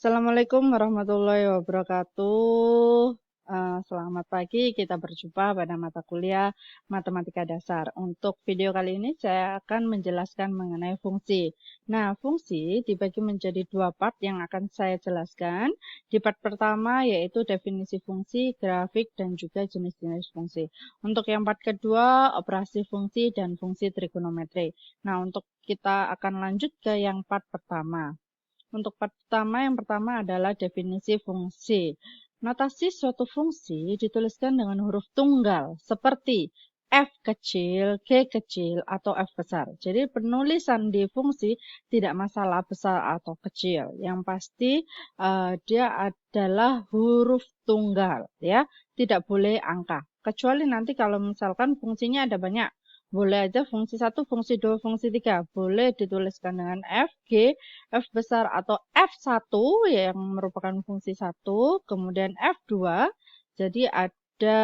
Assalamualaikum warahmatullahi wabarakatuh. Selamat pagi, kita berjumpa pada mata kuliah Matematika Dasar. Untuk video kali ini saya akan menjelaskan mengenai fungsi. Nah, fungsi dibagi menjadi dua part yang akan saya jelaskan. Di part pertama yaitu definisi fungsi, grafik, dan juga jenis-jenis fungsi. Untuk yang part kedua, operasi fungsi dan fungsi trigonometri. Nah, untuk kita akan lanjut ke yang part pertama. Untuk part pertama, yang pertama adalah definisi fungsi. Notasi suatu fungsi dituliskan dengan huruf tunggal seperti F kecil, G kecil, atau F besar. Jadi penulisan di fungsi tidak masalah besar atau kecil. Yang pasti dia adalah huruf tunggal, ya. Tidak boleh angka. Kecuali nanti kalau misalkan fungsinya ada banyak. Boleh aja fungsi 1, fungsi 2, fungsi 3. Boleh dituliskan dengan F, G, F besar atau F1 yang merupakan fungsi 1, kemudian F2. Jadi ada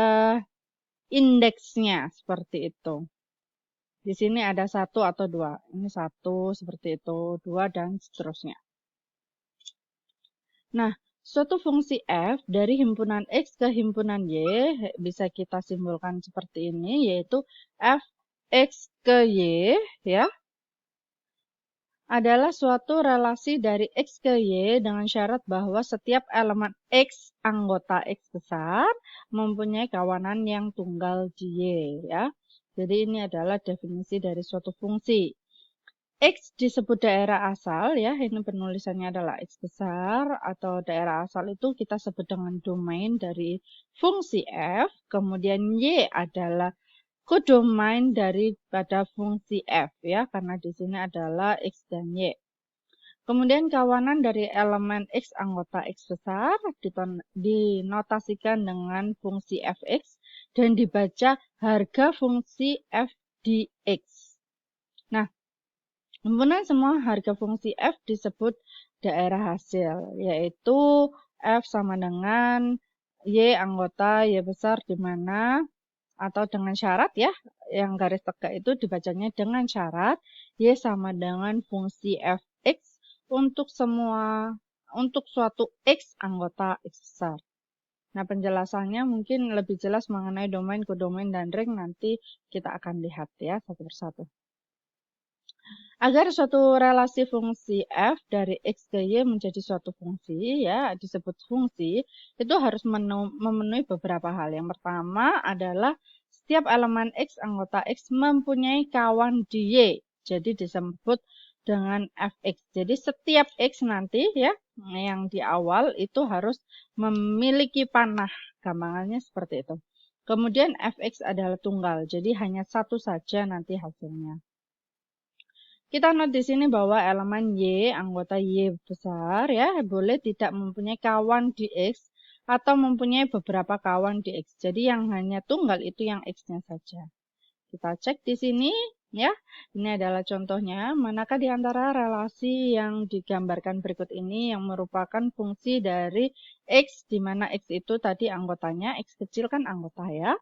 indeksnya seperti itu. Di sini ada 1 atau 2. Ini 1 seperti itu, 2 dan seterusnya. Nah, suatu fungsi F dari himpunan X ke himpunan Y bisa kita simbolkan seperti ini, yaitu F X ke Y, ya, adalah suatu relasi dari X ke Y dengan syarat bahwa setiap elemen X anggota X besar mempunyai kawanan yang tunggal di Y, ya. Jadi ini adalah definisi dari suatu fungsi. X disebut daerah asal, ya, ini penulisannya adalah X besar, atau daerah asal itu kita sebut dengan domain dari fungsi F, kemudian Y adalah kodomain daripada fungsi F, ya, karena di sini adalah X dan Y. Kemudian kawanan dari elemen X anggota X besar dinotasikan dengan fungsi Fx dan dibaca harga fungsi F di X. Nah, himpunan semua harga fungsi F disebut daerah hasil, yaitu F sama dengan Y anggota Y besar di mana, atau dengan syarat, ya, yang garis tegak itu dibacanya dengan syarat Y sama dengan fungsi Fx untuk suatu X anggota X besar. Nah, penjelasannya mungkin lebih jelas mengenai domain, kodomain, dan ring nanti kita akan lihat, ya, satu persatu. Agar suatu relasi fungsi F dari X ke Y menjadi suatu fungsi, ya, disebut fungsi, itu harus memenuhi beberapa hal. Yang pertama adalah setiap elemen X anggota X mempunyai kawan di Y. Jadi disebut dengan Fx. Jadi setiap X nanti, ya, yang di awal itu harus memiliki panah. Gampangannya seperti itu. Kemudian Fx adalah tunggal. Jadi hanya satu saja nanti hasilnya. Kita note di sini bahwa elemen Y, anggota Y besar, ya, boleh tidak mempunyai kawan di X atau mempunyai beberapa kawan di X. Jadi yang hanya tunggal itu yang X-nya saja. Kita cek di sini, ya. Ini adalah contohnya. Manakah di antara relasi yang digambarkan berikut ini yang merupakan fungsi dari X, di mana X itu tadi anggotanya, X kecil kan anggota, ya.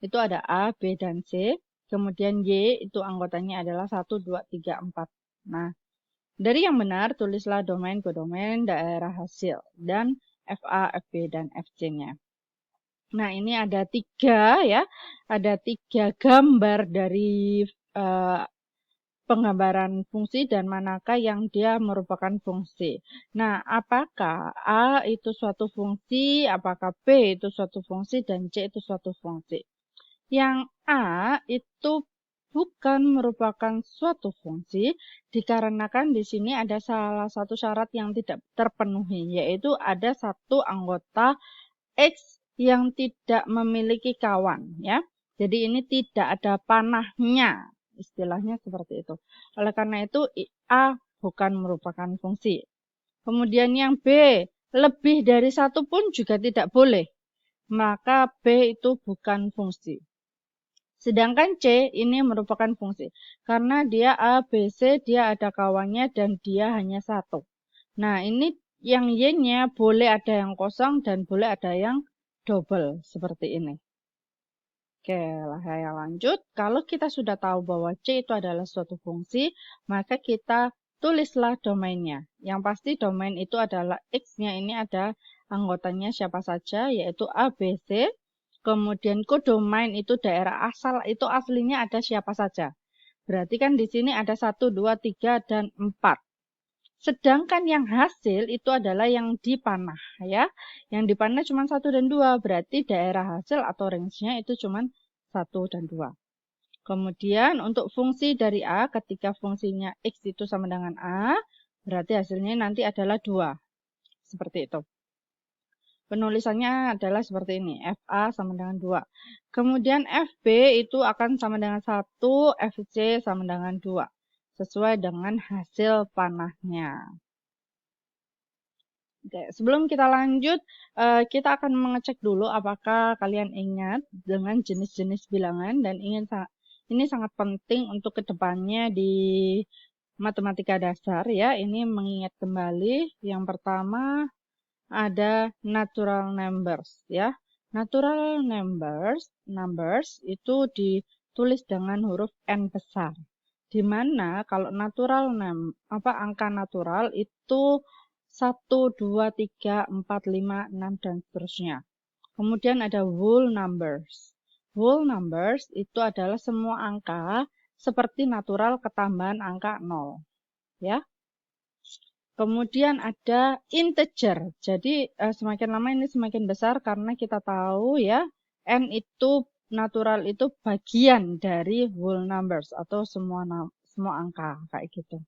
Itu ada A, B, dan C. Kemudian Y itu anggotanya adalah 1, 2, 3, 4. Nah, dari yang benar tulislah domain, kodomain, daerah hasil, dan FA, FB, dan FC-nya. Nah, ini ada 3, ya. Ada 3 gambar dari penggambaran fungsi dan manakah yang dia merupakan fungsi. Nah, apakah A itu suatu fungsi, apakah B itu suatu fungsi, dan C itu suatu fungsi. Yang A itu bukan merupakan suatu fungsi dikarenakan di sini ada salah satu syarat yang tidak terpenuhi, yaitu ada satu anggota X yang tidak memiliki kawan, ya. Jadi ini tidak ada panahnya, istilahnya seperti itu. Oleh karena itu A bukan merupakan fungsi. Kemudian yang B, lebih dari satu pun juga tidak boleh. Maka B itu bukan fungsi. Sedangkan C ini merupakan fungsi. Karena dia A, B, C, dia ada kawannya dan dia hanya satu. Nah, ini yang Y-nya boleh ada yang kosong dan boleh ada yang double. Seperti ini. Oke, saya lanjut. Kalau kita sudah tahu bahwa C itu adalah suatu fungsi, maka kita tulislah domainnya. Yang pasti domain itu adalah X-nya ini ada anggotanya siapa saja, yaitu A, B, C. Kemudian kodomain itu daerah asal, itu aslinya ada siapa saja. Berarti kan di sini ada 1, 2, 3, dan 4. Sedangkan yang hasil itu adalah yang dipanah, ya. Yang dipanah cuma 1 dan 2, berarti daerah hasil atau range-nya itu cuma 1 dan 2. Kemudian untuk fungsi dari A, ketika fungsinya X itu sama dengan A, berarti hasilnya nanti adalah 2. Seperti itu. Penulisannya adalah seperti ini, FA sama dengan 2. Kemudian FB itu akan sama dengan 1, FC sama dengan 2. Sesuai dengan hasil panahnya. Oke, sebelum kita lanjut, kita akan mengecek dulu apakah kalian ingat dengan jenis-jenis bilangan dan ini sangat penting untuk kedepannya di matematika dasar ya. Ini mengingat kembali yang pertama ada natural numbers ya. Natural numbers itu ditulis dengan huruf N besar. Di mana kalau angka natural itu 1, 2, 3, 4, 5, 6, dan seterusnya. Kemudian ada whole numbers. Whole numbers itu adalah semua angka seperti natural ketambahan angka 0. Ya. Kemudian ada integer. Jadi semakin lama ini semakin besar karena kita tahu ya N itu natural itu bagian dari whole numbers atau semua angka kayak gitu.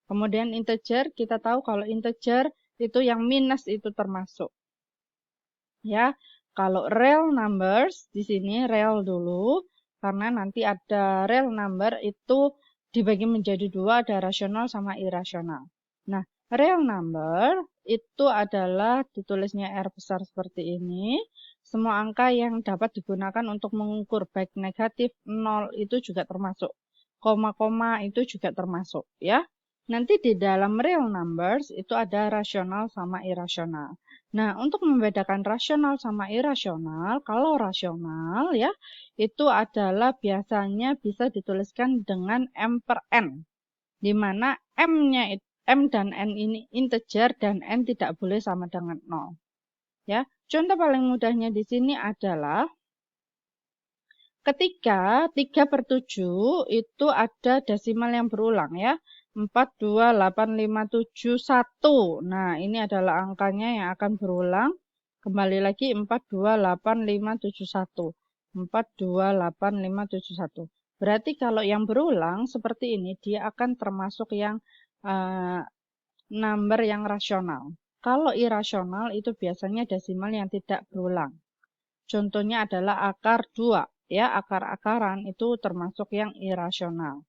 Kemudian integer, kita tahu kalau integer itu yang minus itu termasuk. Ya, kalau real numbers di sini real dulu karena nanti ada real number itu dibagi menjadi 2, ada rasional sama irasional. Nah, real number itu adalah ditulisnya R besar seperti ini. Semua angka yang dapat digunakan untuk mengukur baik negatif, 0 itu juga termasuk. Koma-koma itu juga termasuk ya. Nanti di dalam real numbers itu ada rasional sama irasional. Nah, untuk membedakan rasional sama irasional, kalau rasional ya, itu adalah biasanya bisa dituliskan dengan M per N. Di mana M dan N ini integer dan N tidak boleh sama dengan 0. Ya, contoh paling mudahnya di sini adalah ketika 3/7 itu ada desimal yang berulang ya. 4, 2, 8, 5, 7, 1. Nah, ini adalah angkanya yang akan berulang. Kembali lagi 4, 2, 8, 5, 7, 1. 4, 2, 8, 5, 7, 1. Berarti kalau yang berulang seperti ini, dia akan termasuk yang number yang rasional. Kalau irasional itu biasanya desimal yang tidak berulang. Contohnya adalah akar 2. Ya, akar-akaran itu termasuk yang irasional.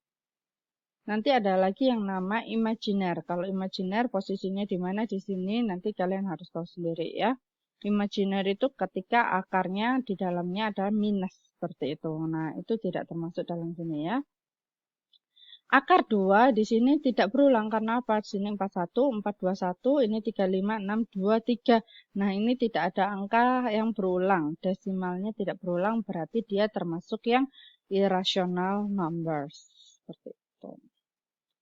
Nanti ada lagi yang nama imajiner. Kalau imajiner posisinya di mana di sini nanti kalian harus tahu sendiri ya. Imajiner itu ketika akarnya di dalamnya ada minus seperti itu. Nah, itu tidak termasuk dalam sini ya. Akar 2 di sini tidak berulang karena apa? Di sini 41, 421, ini 35, 6, 2, 3. Nah, ini tidak ada angka yang berulang. Desimalnya tidak berulang berarti dia termasuk yang irrational numbers. Seperti itu.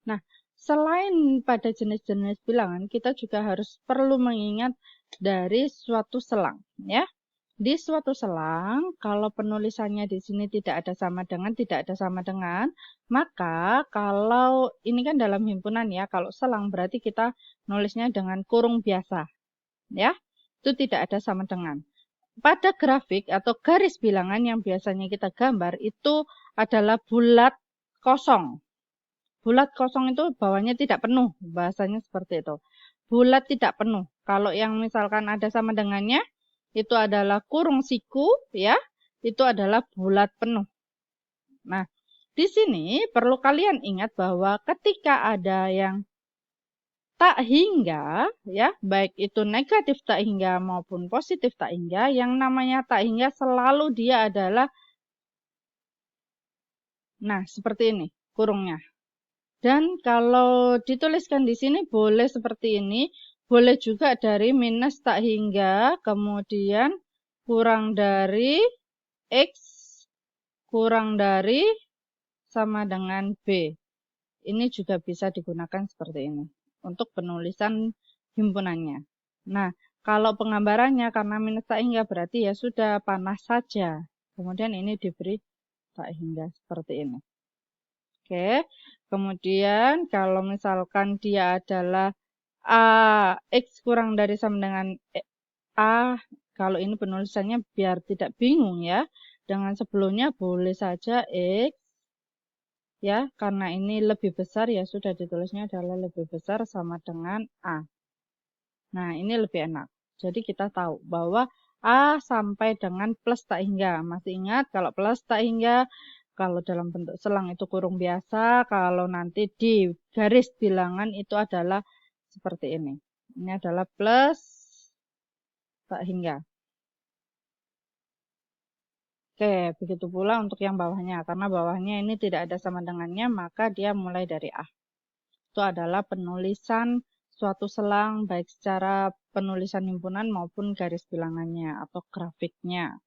Nah, selain pada jenis-jenis bilangan, kita juga harus perlu mengingat dari suatu selang. Ya. Di suatu selang, kalau penulisannya di sini tidak ada sama dengan, maka kalau ini kan dalam himpunan ya, kalau selang berarti kita nulisnya dengan kurung biasa. Ya, itu tidak ada sama dengan. Pada grafik atau garis bilangan yang biasanya kita gambar itu adalah bulat kosong. Bulat kosong itu bawahnya tidak penuh, bahasanya seperti itu. Bulat tidak penuh. Kalau yang misalkan ada sama dengannya, itu adalah kurung siku ya, itu adalah bulat penuh. Nah, di sini perlu kalian ingat bahwa ketika ada yang tak hingga ya, baik itu negatif tak hingga maupun positif tak hingga, yang namanya tak hingga selalu dia adalah nah, seperti ini kurungnya. Dan kalau dituliskan di sini boleh seperti ini, boleh juga dari minus tak hingga, kemudian kurang dari X kurang dari sama dengan B. ini juga bisa digunakan seperti ini untuk penulisan himpunannya. Nah, kalau penggambarannya karena minus tak hingga berarti ya sudah panah saja. Kemudian ini diberi tak hingga seperti ini. Oke, kemudian kalau misalkan dia adalah X kurang dari sama dengan A, kalau ini penulisannya biar tidak bingung ya. Dengan sebelumnya boleh saja X, ya, karena ini lebih besar ya sudah ditulisnya adalah lebih besar sama dengan A. Nah, ini lebih enak. Jadi kita tahu bahwa A sampai dengan plus tak hingga. Masih ingat kalau plus tak hingga, kalau dalam bentuk selang itu kurung biasa, kalau nanti di garis bilangan itu adalah seperti ini. Ini adalah plus tak hingga. Oke, begitu pula untuk yang bawahnya. Karena bawahnya ini tidak ada sama dengannya, maka dia mulai dari A. Itu adalah penulisan suatu selang baik secara penulisan himpunan maupun garis bilangannya atau grafiknya.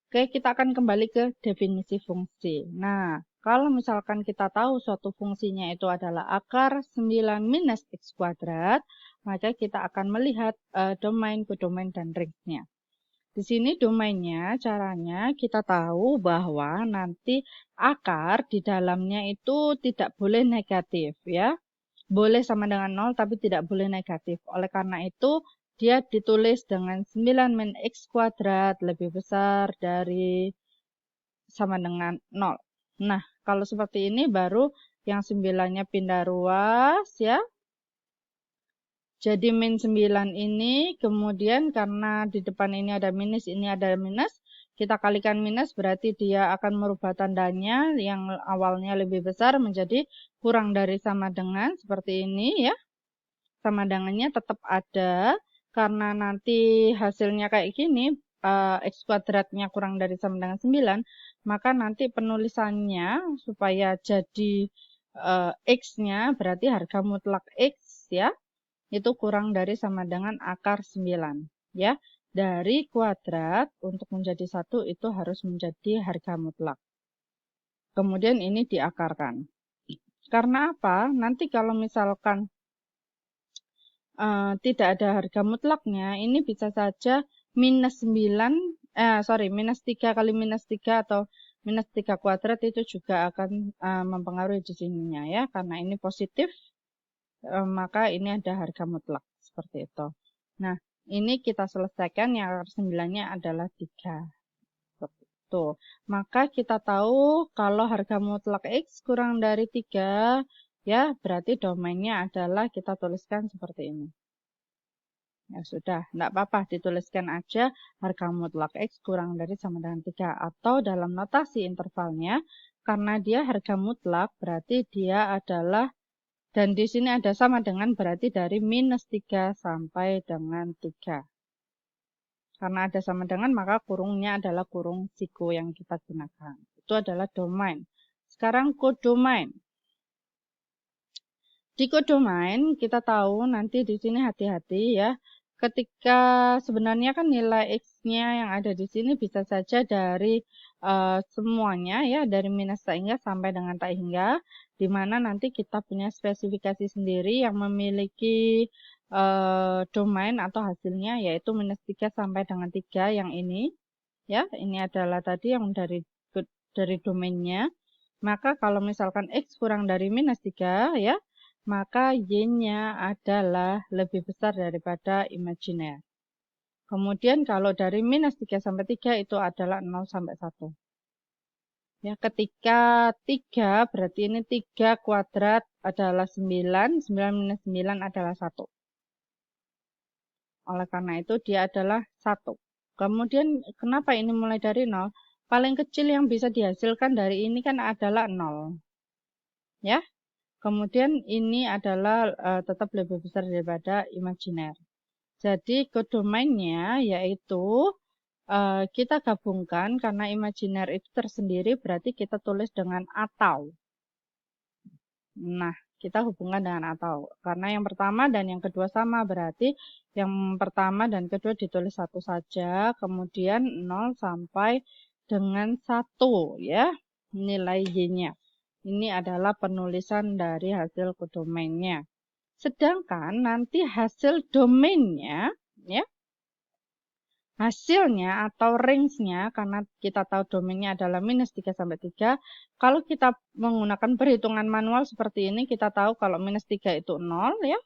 Oke, kita akan kembali ke definisi fungsi. Nah, kalau misalkan kita tahu suatu fungsinya itu adalah akar 9 minus X kuadrat, maka kita akan melihat domain, kodomain, dan range-nya. Di sini domainnya, caranya kita tahu bahwa nanti akar di dalamnya itu tidak boleh negatif ya. Boleh sama dengan 0 tapi tidak boleh negatif. Oleh karena itu dia ditulis dengan 9 min X kuadrat lebih besar dari sama dengan 0. Nah, kalau seperti ini baru yang 9-nya pindah ruas ya. Jadi min 9 ini kemudian karena di depan ini ada minus, ini ada minus. Kita kalikan minus berarti dia akan merubah tandanya yang awalnya lebih besar menjadi kurang dari sama dengan seperti ini ya. Sama dengannya tetap ada karena nanti hasilnya kayak gini. X kuadratnya kurang dari sama dengan 9. Maka nanti penulisannya supaya jadi X-nya berarti harga mutlak X ya. Itu kurang dari sama dengan akar 9 ya. Dari kuadrat untuk menjadi 1 itu harus menjadi harga mutlak. Kemudian ini diakarkan. Karena apa? Nanti kalau misalkan tidak ada harga mutlaknya, ini bisa saja minus 9, minus 3 kali minus 3 atau minus 3 kuadrat itu juga akan mempengaruhi di sininya ya. Karena ini positif, maka ini ada harga mutlak seperti itu. Nah, ini kita selesaikan yang akar 9-nya adalah 3. Seperti itu. Maka kita tahu kalau harga mutlak X kurang dari 3, ya berarti domainnya adalah kita tuliskan seperti ini. Ya sudah, tidak apa-apa dituliskan aja harga mutlak X kurang dari sama dengan 3. Atau dalam notasi intervalnya, karena dia harga mutlak berarti dia adalah, dan di sini ada sama dengan berarti dari minus 3 sampai dengan 3. Karena ada sama dengan maka kurungnya adalah kurung siku yang kita gunakan. Itu adalah domain. Sekarang kodomain. Di kodomain kita tahu nanti di sini hati-hati ya. Ketika sebenarnya kan nilai X-nya yang ada di sini bisa saja dari semuanya ya, dari minus tak hingga sampai dengan tak hingga, di mana nanti kita punya spesifikasi sendiri yang memiliki domain atau hasilnya yaitu minus 3 sampai dengan 3 yang ini. Ya, ini adalah tadi yang dari domainnya. Maka kalau misalkan X kurang dari minus 3 ya, maka Y-nya adalah lebih besar daripada imajiner. Kemudian kalau dari minus 3 sampai 3 itu adalah 0 sampai 1. Ya, ketika 3 berarti ini 3 kuadrat adalah 9, 9 minus 9 adalah 1. Oleh karena itu dia adalah 1. Kemudian kenapa ini mulai dari 0? Paling kecil yang bisa dihasilkan dari ini kan adalah 0. Ya. Kemudian ini adalah tetap lebih besar daripada imajiner. Jadi kodomainnya yaitu kita gabungkan karena imajiner itu tersendiri berarti kita tulis dengan atau. Nah, kita hubungkan dengan atau. Karena yang pertama dan yang kedua sama berarti yang pertama dan kedua ditulis satu saja. Kemudian 0 sampai dengan 1 ya nilai Y-nya. Ini adalah penulisan dari hasil kodomainnya. Sedangkan nanti hasil domainnya, ya, hasilnya atau range-nya, karena kita tahu domainnya adalah minus 3 sampai 3, kalau kita menggunakan perhitungan manual seperti ini, kita tahu kalau minus 3 itu 0, ya.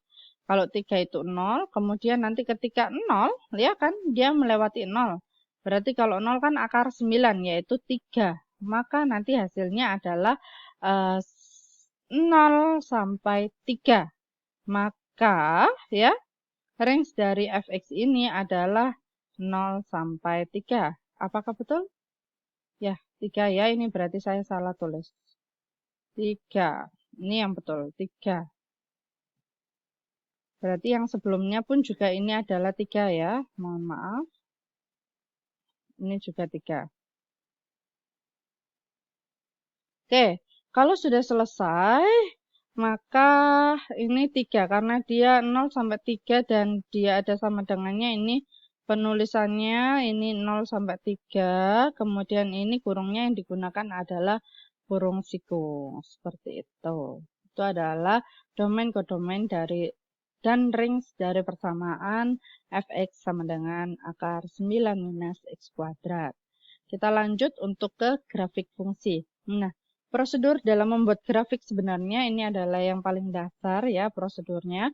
Kalau 3 itu 0, kemudian nanti ketika 0, ya kan, dia melewati 0. Berarti kalau 0 kan akar 9, yaitu 3. Maka nanti hasilnya adalah 0 sampai 3. Maka, ya, range dari fx ini adalah 0 sampai 3. Apakah betul? Ya, 3 ya. Ini berarti saya salah tulis. 3. Ini yang betul, 3. Berarti yang sebelumnya pun juga ini adalah 3 ya. Mohon maaf. Ini juga 3. Oke, kalau sudah selesai, maka ini 3. Karena dia 0 sampai 3 dan dia ada sama dengannya, ini penulisannya ini 0 sampai 3. Kemudian ini kurungnya yang digunakan adalah kurung siku. Seperti itu. Itu adalah domain kodomain dari dan range dari persamaan fx sama dengan akar 9 minus x kuadrat. Kita lanjut untuk ke grafik fungsi. Nah, prosedur dalam membuat grafik sebenarnya ini adalah yang paling dasar ya prosedurnya.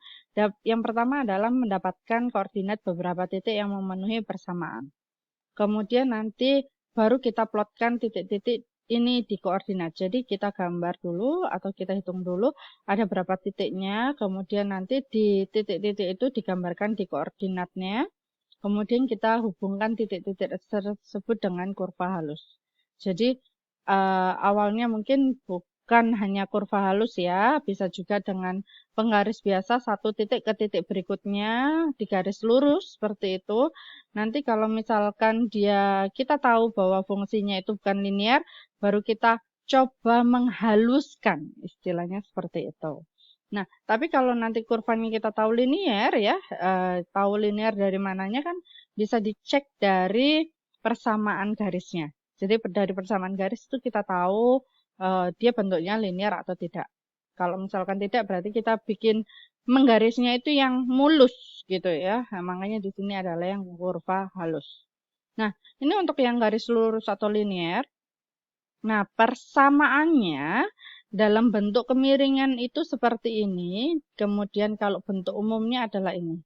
Yang pertama adalah mendapatkan koordinat beberapa titik yang memenuhi persamaan. Kemudian nanti baru kita plotkan titik-titik ini di koordinat. Jadi kita gambar dulu atau kita hitung dulu ada berapa titiknya. Kemudian nanti di titik-titik itu digambarkan di koordinatnya. Kemudian kita hubungkan titik-titik tersebut dengan kurva halus. Jadi awalnya mungkin bukan hanya kurva halus ya, bisa juga dengan penggaris biasa satu titik ke titik berikutnya di garis lurus seperti itu. Nanti kalau misalkan kita tahu bahwa fungsinya itu bukan linear, baru kita coba menghaluskan, istilahnya seperti itu. Nah, tapi kalau nanti kurvanya kita tahu linear ya, tahu linear dari mananya kan bisa dicek dari persamaan garisnya. Jadi dari persamaan garis itu kita tahu dia bentuknya linear atau tidak. Kalau misalkan tidak, berarti kita bikin menggarisnya itu yang mulus gitu ya. Nah, makanya di sini adalah yang kurva halus. Nah, ini untuk yang garis lurus atau linear. Nah, persamaannya dalam bentuk kemiringan itu seperti ini. Kemudian kalau bentuk umumnya adalah ini.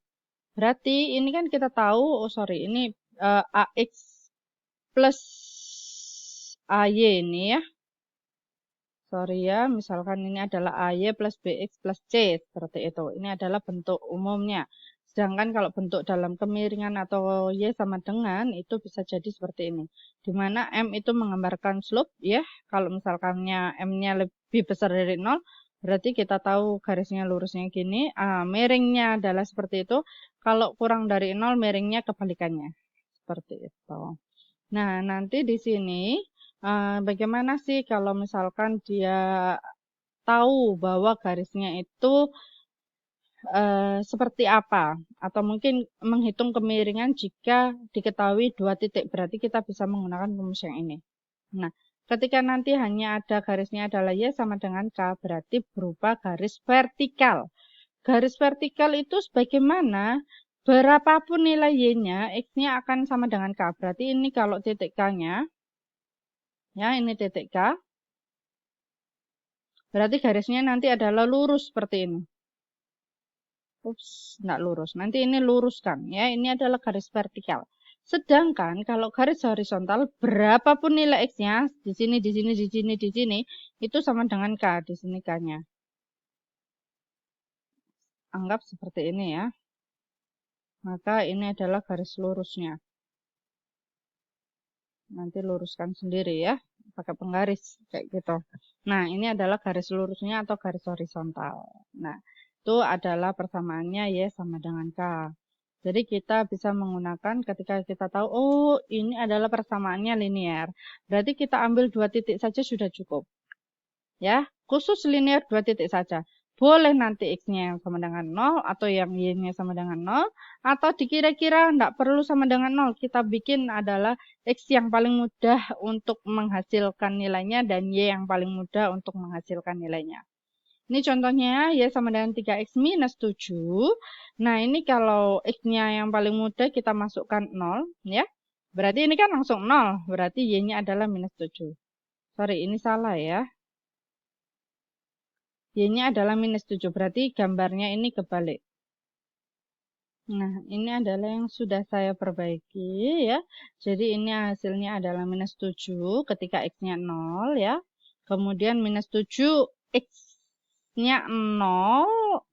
Berarti ini kan kita tahu, ini AX plus AY ini ya. Sorry ya, misalkan ini adalah AY plus BX plus C, seperti itu. Ini adalah bentuk umumnya. Sedangkan kalau bentuk dalam kemiringan atau Y sama dengan, itu bisa jadi seperti ini. Di mana M itu menggambarkan slope, ya. Kalau misalkannya M-nya lebih besar dari 0, berarti kita tahu garisnya lurusnya gini. Miringnya adalah seperti itu. Kalau kurang dari 0, miringnya kebalikannya. Seperti itu. Nah, nanti di sini bagaimana sih kalau misalkan dia tahu bahwa garisnya itu seperti apa? Atau mungkin menghitung kemiringan jika diketahui 2 titik. Berarti kita bisa menggunakan rumus yang ini. Nah, ketika nanti hanya ada garisnya adalah Y sama dengan K, berarti berupa garis vertikal. Garis vertikal itu sebagaimana berapapun nilai Y-nya, X-nya akan sama dengan K. Berarti ini kalau titik K-nya, ya ini titik K, berarti garisnya nanti adalah lurus seperti ini. Ups, enggak lurus. Nanti ini luruskan, ya. Ini adalah garis vertikal. Sedangkan kalau garis horizontal, berapapun nilai X-nya, di sini, di sini, di sini, di sini, itu sama dengan K, di sini K-nya. Anggap seperti ini ya. Maka ini adalah garis lurusnya. Nanti luruskan sendiri ya, pakai penggaris kayak gitu. Nah, ini adalah garis lurusnya atau garis horizontal. Nah, itu adalah persamaannya Y sama dengan K. Jadi kita bisa menggunakan ketika kita tahu, oh ini adalah persamaannya linear. Berarti kita ambil 2 titik saja sudah cukup. Ya, khusus linear 2 titik saja. boleh nanti X-nya yang sama dengan 0 atau yang Y-nya sama dengan 0. Atau dikira-kira tidak perlu sama dengan 0. Kita bikin adalah X yang paling mudah untuk menghasilkan nilainya dan Y yang paling mudah untuk menghasilkan nilainya. Ini contohnya Y sama dengan 3X minus 7. Nah ini kalau X-nya yang paling mudah kita masukkan 0. Ya. Berarti ini kan langsung 0. Berarti Y-nya adalah minus 7. Sorry ini salah ya. Y-nya adalah minus 7. Berarti gambarnya ini kebalik. Nah, ini adalah yang sudah saya perbaiki ya. Jadi ini hasilnya adalah minus 7 ketika X-nya 0 ya. Kemudian minus 7 X-nya 0.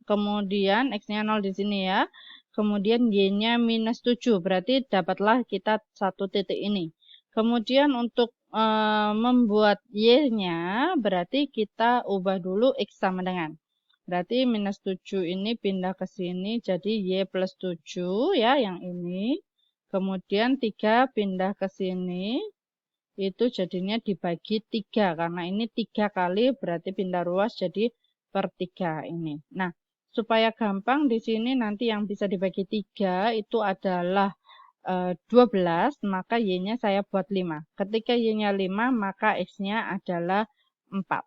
Kemudian X-nya 0 di sini ya. Kemudian Y-nya minus 7. Berarti dapatlah kita satu titik ini. Kemudian untuk membuat Y-nya berarti kita ubah dulu X sama dengan. Berarti minus 7 ini pindah ke sini jadi Y plus 7 ya yang ini. Kemudian 3 pindah ke sini. Itu jadinya dibagi 3 karena ini 3 kali berarti pindah ruas jadi per 3 ini. Nah, supaya gampang di sini nanti yang bisa dibagi 3 itu adalah 12, maka Y-nya saya buat 5. Ketika Y-nya 5, maka X-nya adalah 4.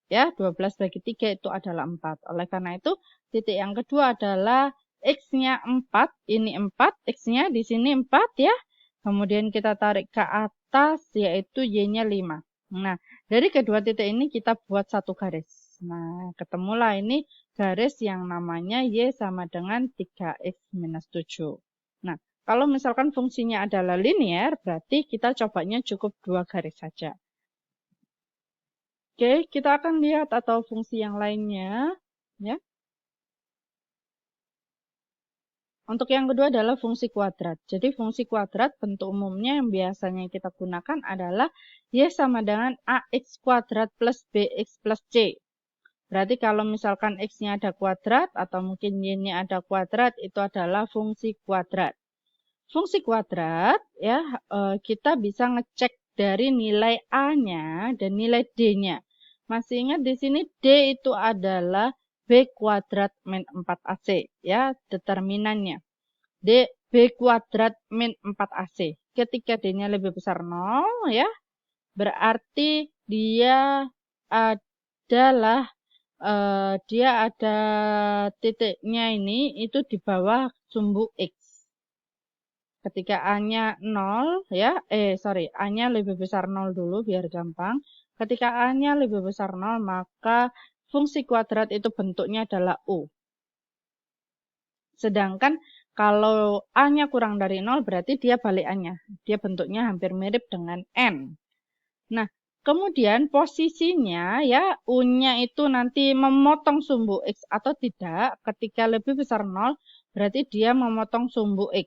Ya, 12 bagi 3 itu adalah 4. Oleh karena itu, titik yang kedua adalah X-nya 4. Ini 4, X-nya di sini 4 ya. Kemudian kita tarik ke atas, yaitu Y-nya 5. Nah, dari kedua titik ini kita buat satu garis. Nah, ketemulah ini garis yang namanya Y sama dengan 3X minus 7. Nah, kalau misalkan fungsinya adalah linear, berarti kita cobanya cukup 2 garis saja. Oke, kita akan lihat atau fungsi yang lainnya. Ya. Untuk yang kedua adalah fungsi kuadrat. Jadi fungsi kuadrat bentuk umumnya yang biasanya kita gunakan adalah Y sama dengan AX kuadrat plus BX plus C. Berarti kalau misalkan X-nya ada kuadrat atau mungkin Y-nya ada kuadrat, itu adalah fungsi kuadrat. Fungsi kuadrat ya kita bisa ngecek dari nilai A-nya dan nilai D-nya. Masih ingat di sini D itu adalah B kuadrat min 4AC ya determinannya. B kuadrat min 4AC. Ketika D-nya lebih besar 0 ya berarti dia adalah dia ada titiknya ini itu di bawah sumbu X. Ketika A-nya 0, ya, A-nya lebih besar 0 dulu biar gampang. Ketika A-nya lebih besar 0, maka fungsi kuadrat itu bentuknya adalah U. Sedangkan kalau A-nya kurang dari 0, berarti dia balikannya. Dia bentuknya hampir mirip dengan N. Nah, kemudian posisinya, ya, U-nya itu nanti memotong sumbu X atau tidak. Ketika lebih besar 0, berarti dia memotong sumbu X.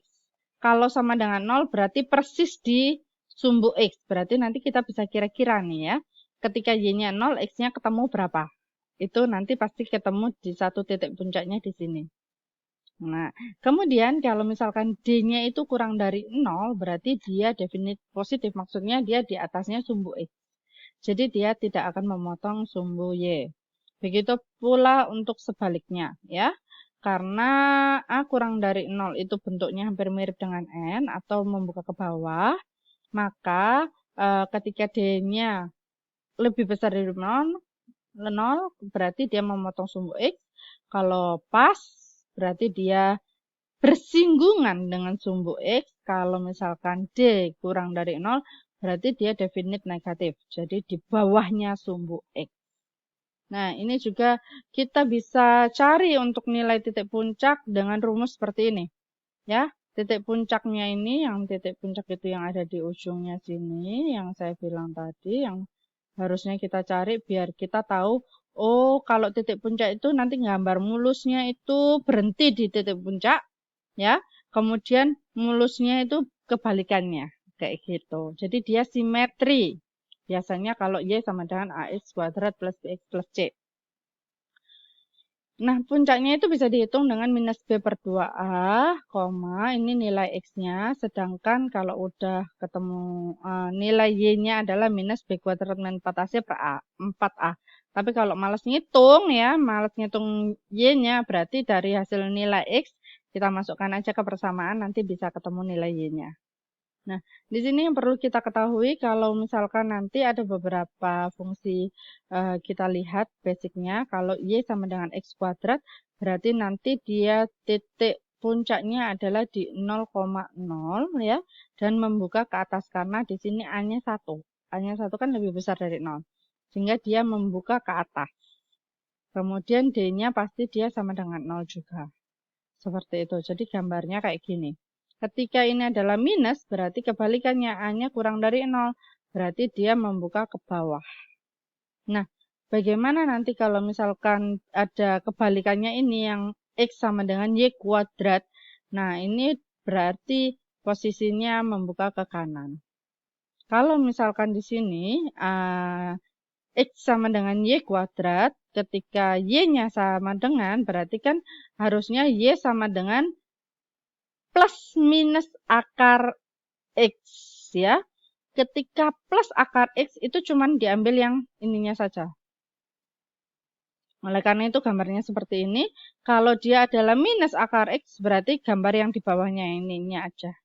Kalau sama dengan 0 berarti persis di sumbu X. Berarti nanti kita bisa kira-kira nih ya. Ketika Y-nya 0, X-nya ketemu berapa? Itu nanti pasti ketemu di satu titik puncaknya di sini. Nah, kemudian kalau misalkan D-nya itu kurang dari 0, berarti dia definitif positif. Maksudnya dia di atasnya sumbu X. Jadi dia tidak akan memotong sumbu Y. Begitu pula untuk sebaliknya ya. Karena A kurang dari 0 itu bentuknya hampir mirip dengan N atau membuka ke bawah, maka ketika D-nya lebih besar dari 0 berarti dia memotong sumbu X. Kalau pas, berarti dia bersinggungan dengan sumbu X. Kalau misalkan D kurang dari 0, berarti dia definite negatif. Jadi di bawahnya sumbu X. Nah, ini juga kita bisa cari untuk nilai titik puncak dengan rumus seperti ini. Ya, titik puncaknya ini, yang titik puncak itu yang ada di ujungnya sini, yang saya bilang tadi, yang harusnya kita cari biar kita tahu, oh kalau titik puncak itu nanti gambar mulusnya itu berhenti di titik puncak, ya. Kemudian mulusnya itu kebalikannya, kayak gitu. Jadi dia simetri. Biasanya kalau Y sama dengan AX kuadrat plus BX plus C. Nah, puncaknya itu bisa dihitung dengan minus B per 2A, ini nilai X-nya. Sedangkan kalau udah ketemu nilai Y-nya adalah minus B kuadrat min 4AC per A, 4A. Tapi kalau males ngitung ya, males ngitung Y-nya, berarti dari hasil nilai X, kita masukkan aja ke persamaan, nanti bisa ketemu nilai Y-nya. Nah, di sini yang perlu kita ketahui kalau misalkan nanti ada beberapa fungsi kita lihat basicnya, kalau Y sama dengan X kuadrat, berarti nanti dia titik puncaknya adalah di 0,0 ya, dan membuka ke atas karena di sini A-nya 1. A-nya 1 kan lebih besar dari 0, sehingga dia membuka ke atas. Kemudian D-nya pasti dia sama dengan 0 juga. Seperti itu, jadi gambarnya kayak gini. Ketika ini adalah minus, berarti kebalikannya A-nya kurang dari 0. Berarti dia membuka ke bawah. Nah, bagaimana nanti kalau misalkan ada kebalikannya ini yang X sama dengan Y kuadrat. Nah, ini berarti posisinya membuka ke kanan. Kalau misalkan di sini X sama dengan Y kuadrat, ketika Y-nya sama dengan, berarti kan harusnya Y sama dengan plus minus akar X ya. Ketika plus akar X itu cuman diambil yang ininya saja. Oleh karena itu gambarnya seperti ini. Kalau dia adalah minus akar X berarti gambar yang di bawahnya ininya aja.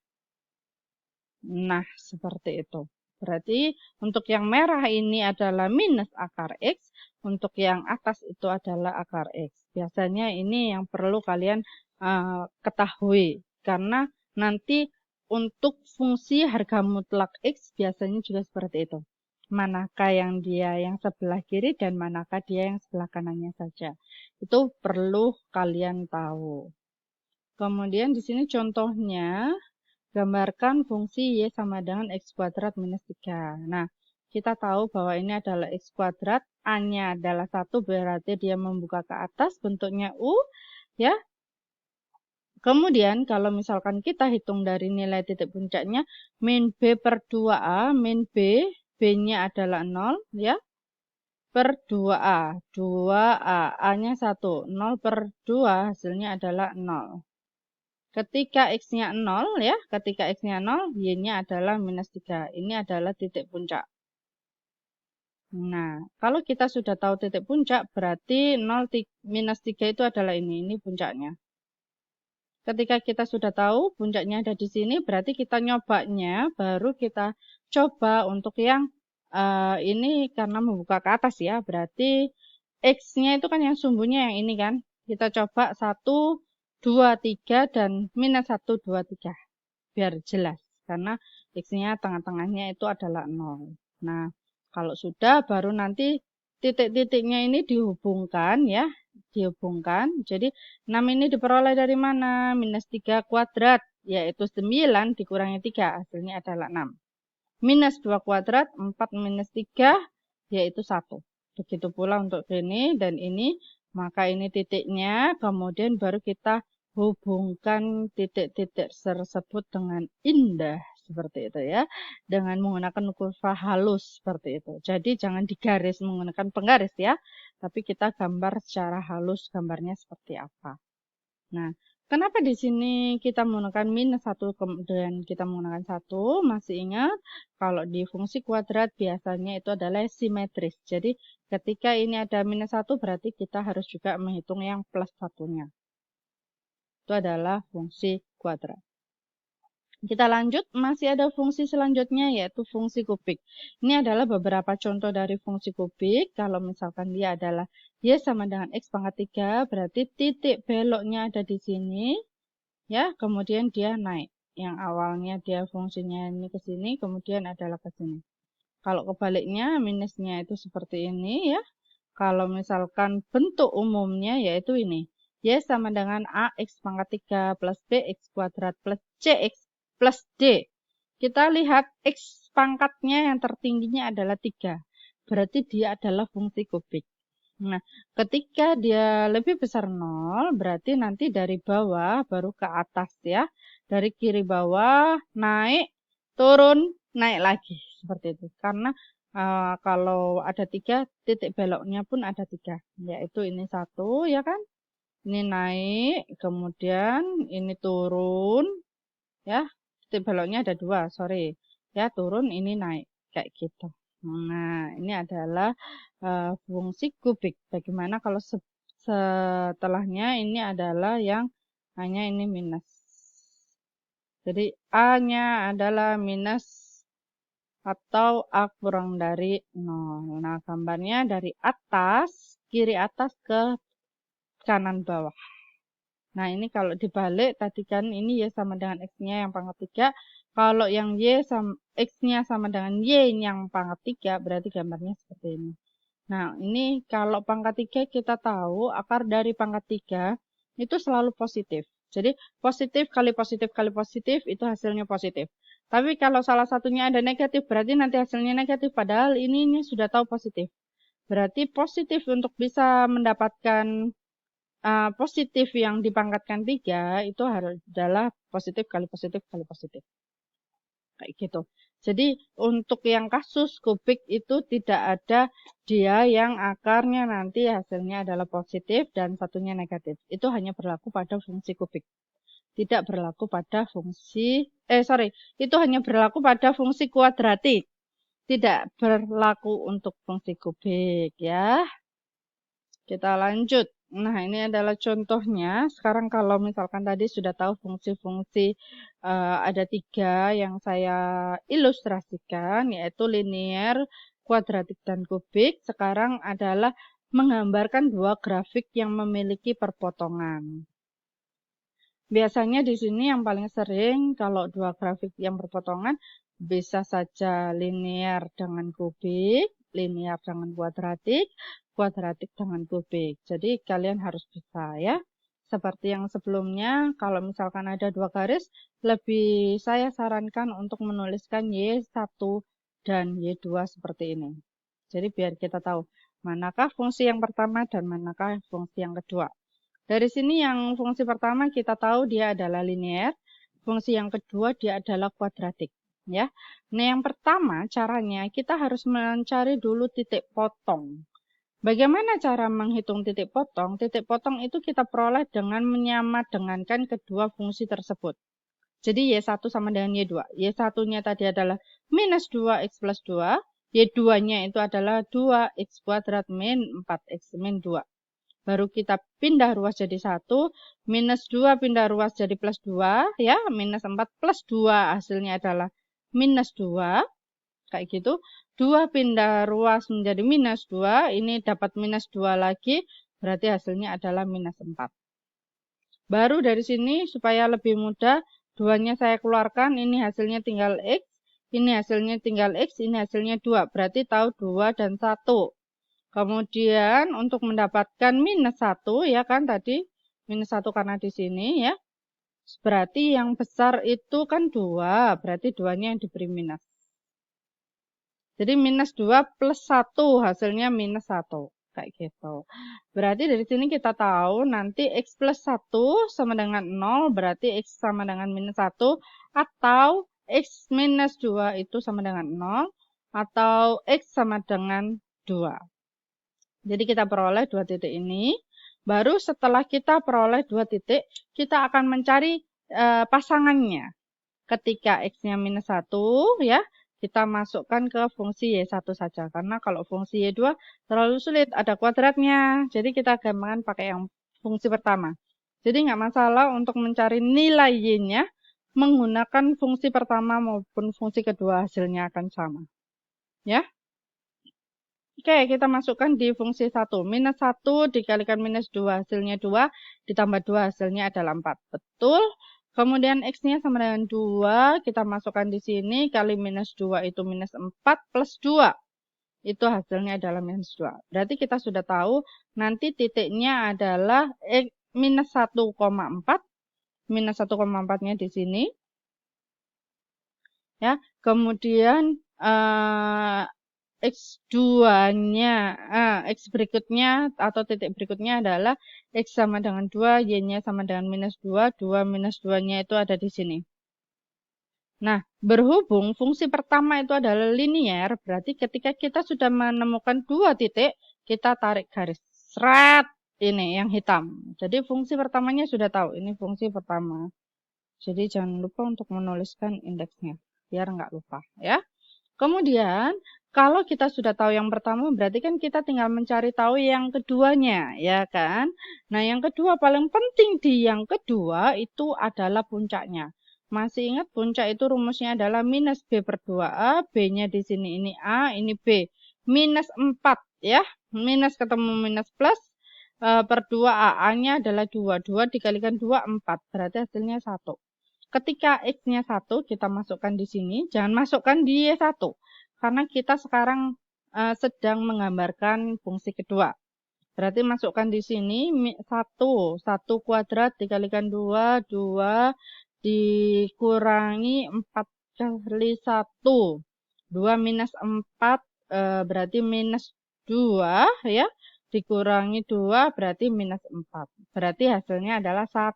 Nah, seperti itu. Berarti untuk yang merah ini adalah minus akar X. Untuk yang atas itu adalah akar X. Biasanya ini yang perlu kalian ketahui. Karena nanti untuk fungsi harga mutlak X biasanya juga seperti itu. Manakah yang dia yang sebelah kiri dan manakah dia yang sebelah kanannya saja. Itu perlu kalian tahu. Kemudian di sini contohnya, gambarkan fungsi Y sama dengan X kuadrat minus 3. Nah, kita tahu bahwa ini adalah X kuadrat, A-nya adalah 1, berarti dia membuka ke atas, bentuknya U, ya. Kemudian kalau misalkan kita hitung dari nilai titik puncaknya, min B per 2A, min B, B-nya adalah 0, ya, per 2A. 2A, A-nya 1, 0 per 2, hasilnya adalah 0. Ketika X-nya 0, ya, ketika X-nya 0, Y-nya adalah minus 3. Ini adalah titik puncak. Nah, kalau kita sudah tahu titik puncak, berarti 0, minus 3 itu adalah ini puncaknya. Ketika kita sudah tahu puncaknya ada di sini, berarti kita nyobanya, baru kita coba untuk yang ini karena membuka ke atas ya. Berarti X-nya itu kan yang sumbunya yang ini kan. Kita coba 1, 2, 3, dan minus 1, 2, 3. Biar jelas. Karena X-nya tengah-tengahnya itu adalah 0. Nah, kalau sudah baru nanti titik-titiknya ini dihubungkan ya. Dihubungkan. Jadi 6 ini diperoleh dari mana? Minus 3 kuadrat, yaitu 9 dikurangi 3, hasilnya adalah 6. Minus 2 kuadrat, 4 minus 3, yaitu 1. Begitu pula untuk ini dan ini, maka ini titiknya, kemudian baru kita hubungkan titik-titik tersebut dengan indah. Seperti itu ya, dengan menggunakan kurva halus seperti itu. Jadi jangan digaris menggunakan penggaris ya, tapi kita gambar secara halus gambarnya seperti apa. Nah, kenapa di sini kita menggunakan minus 1 kemudian kita menggunakan 1? Masih ingat kalau di fungsi kuadrat biasanya itu adalah simetris. Jadi ketika ini ada minus 1 berarti kita harus juga menghitung yang plus 1-nya. Itu adalah fungsi kuadrat. Kita lanjut, masih ada fungsi selanjutnya yaitu fungsi kubik. Ini adalah beberapa contoh dari fungsi kubik. Kalau misalkan dia adalah Y sama dengan X pangkat 3, berarti titik beloknya ada di sini. Ya, kemudian dia naik. Yang awalnya dia fungsinya ini ke sini, kemudian adalah ke sini. Kalau kebaliknya, minusnya itu seperti ini ya. Kalau misalkan bentuk umumnya yaitu ini. Y sama dengan AX pangkat 3 plus BX kuadrat plus CX plus D. Kita lihat X pangkatnya yang tertingginya adalah 3. Berarti dia adalah fungsi kubik. Nah, ketika dia lebih besar 0, berarti nanti dari bawah baru ke atas ya. Dari kiri bawah, naik, turun, naik lagi. Seperti itu. Karena kalau ada 3, titik beloknya pun ada 3. Yaitu ini 1, ya kan? Ini naik, kemudian ini turun, ya. Titik beloknya ada 2, sorry. Ya, turun, ini naik. Kayak gitu. Nah, ini adalah fungsi kubik. Bagaimana kalau setelahnya ini adalah yang hanya ini minus. Jadi A-nya adalah minus atau A kurang dari 0. Nah, gambarnya dari atas, kiri atas ke kanan bawah. Nah, ini kalau dibalik, tadi kan ini Y sama dengan X-nya yang pangkat 3. Kalau yang X-nya sama dengan Y yang pangkat 3, berarti gambarnya seperti ini. Nah, ini kalau pangkat 3 kita tahu akar dari pangkat 3 itu selalu positif. Jadi, positif kali positif itu hasilnya positif. Tapi kalau salah satunya ada negatif, berarti nanti hasilnya negatif. Padahal ini sudah tahu positif. Berarti positif untuk bisa mendapatkan positif yang dipangkatkan 3 itu adalah positif kali positif kali positif. Kayak gitu. Jadi untuk yang kasus kubik itu tidak ada dia yang akarnya nanti hasilnya adalah positif dan satunya negatif. Itu hanya berlaku pada fungsi kubik. Tidak berlaku pada fungsi, itu hanya berlaku pada fungsi kuadratik. Tidak berlaku untuk fungsi kubik ya. Kita lanjut. Nah, ini adalah contohnya. Sekarang kalau misalkan tadi sudah tahu fungsi-fungsi ada 3 yang saya ilustrasikan, yaitu linear, kuadratik, dan kubik. Sekarang adalah menggambarkan 2 grafik yang memiliki perpotongan. Biasanya di sini yang paling sering kalau 2 grafik yang berpotongan bisa saja linear dengan kubik, linear dengan kuadratik, kuadratik dengan kubik. Jadi kalian harus bisa ya. Seperti yang sebelumnya, kalau misalkan ada 2 garis, lebih saya sarankan untuk menuliskan Y1 dan Y2 seperti ini. Jadi biar kita tahu manakah fungsi yang pertama dan manakah fungsi yang kedua. Dari sini yang fungsi pertama kita tahu dia adalah linear, fungsi yang kedua dia adalah kuadratik. Ya. Nah, yang pertama caranya kita harus mencari dulu titik potong. Bagaimana cara menghitung titik potong? Titik potong itu kita peroleh dengan menyamadengankan kedua fungsi tersebut. Jadi Y1 sama dengan Y2. Y1-nya tadi adalah minus 2x plus 2. Y2-nya itu adalah 2x kuadrat min 4x min 2. Baru kita pindah ruas jadi 1. Minus 2 pindah ruas jadi plus 2. Ya, minus 4 plus 2 hasilnya adalah minus 2. Kayak gitu. 2 pindah ruas menjadi minus 2, ini dapat minus 2 lagi, berarti hasilnya adalah minus 4. Baru dari sini supaya lebih mudah, 2-nya saya keluarkan, ini hasilnya tinggal X, ini hasilnya tinggal X, ini hasilnya 2, berarti tahu 2 dan 1. Kemudian untuk mendapatkan minus 1, ya kan tadi, minus 1 karena di sini ya, berarti yang besar itu kan 2, berarti 2-nya yang diberi minus. Jadi minus 2 plus 1 hasilnya minus 1. Kayak gitu. Berarti dari sini kita tahu nanti X plus 1 sama dengan 0. Berarti X sama dengan minus 1. Atau X minus 2 itu sama dengan 0. Atau X sama dengan 2. Jadi kita peroleh 2 titik ini. Baru setelah kita peroleh 2 titik, kita akan mencari pasangannya. Ketika X-nya minus 1 ya. Kita masukkan ke fungsi Y1 saja. Karena kalau fungsi Y2 terlalu sulit, ada kuadratnya. Jadi kita gampangkan pakai yang fungsi pertama. Jadi nggak masalah untuk mencari nilai Y-nya menggunakan fungsi pertama maupun fungsi kedua hasilnya akan sama. Ya. Oke, kita masukkan di fungsi 1. Minus 1 dikalikan minus 2 hasilnya 2. Ditambah 2 hasilnya adalah 4. Betul. Kemudian X-nya sama dengan 2, kita masukkan di sini, kali minus 2 itu minus 4 plus 2. Itu hasilnya adalah minus 2. Berarti kita sudah tahu nanti titiknya adalah minus 1,4. Minus 1,4-nya di sini. Ya, kemudian X2-nya, X berikutnya atau titik berikutnya adalah X sama dengan 2, Y-nya sama dengan minus 2, 2 minus 2-nya itu ada di sini. Nah, berhubung fungsi pertama itu adalah linear, berarti ketika kita sudah menemukan 2 titik, kita tarik garis. Seret, ini yang hitam. Jadi fungsi pertamanya sudah tahu, ini fungsi pertama. Jadi jangan lupa untuk menuliskan indeksnya, biar nggak lupa ya. Kemudian, Kalau kita sudah tahu yang pertama, berarti kan kita tinggal mencari tahu yang keduanya, ya kan? Nah, yang kedua paling penting di yang kedua itu adalah puncaknya. Masih ingat puncak itu rumusnya adalah minus B per 2A, B-nya di sini ini A, ini B. Minus 4, ya. Minus ketemu minus plus, per 2A. A-nya adalah 2. 2 dikalikan 2, 4. Berarti hasilnya 1. Ketika X-nya 1, kita masukkan di sini. Jangan masukkan di Y1. Karena kita sekarang sedang menggambarkan fungsi kedua. Berarti masukkan di sini 1. 1 kuadrat dikalikan 2. 2 dikurangi 4 kali 1. 2 minus 4 berarti minus 2 ya. Dikurangi 2 berarti minus 4. Berarti hasilnya adalah 1,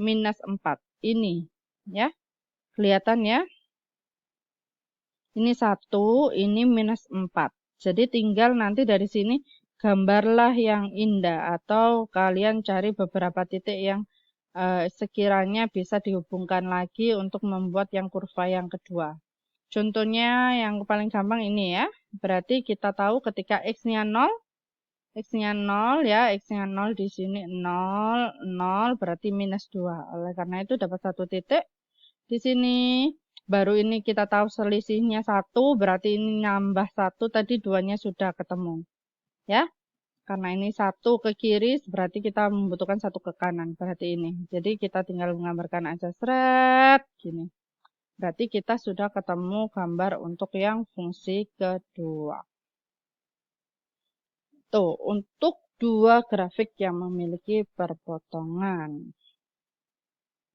minus 4. Ini ya. Kelihatan ya? Ini 1, ini minus 4. Jadi tinggal nanti dari sini gambarlah yang indah atau kalian cari beberapa titik yang sekiranya bisa dihubungkan lagi untuk membuat yang kurva yang kedua. Contohnya yang paling gampang ini ya. Berarti kita tahu ketika X-nya 0, X-nya 0 ya, X-nya 0 di sini 0, 0 berarti minus 2. Oleh karena itu dapat satu titik di sini. Baru ini kita tahu selisihnya 1, berarti ini nambah 1, tadi 2-nya sudah ketemu. Ya, karena ini 1 ke kiri, berarti kita membutuhkan 1 ke kanan, berarti ini. Jadi kita tinggal menggambarkan aja, seret, gini. Berarti kita sudah ketemu gambar untuk yang fungsi kedua. Tuh, untuk dua grafik yang memiliki perpotongan.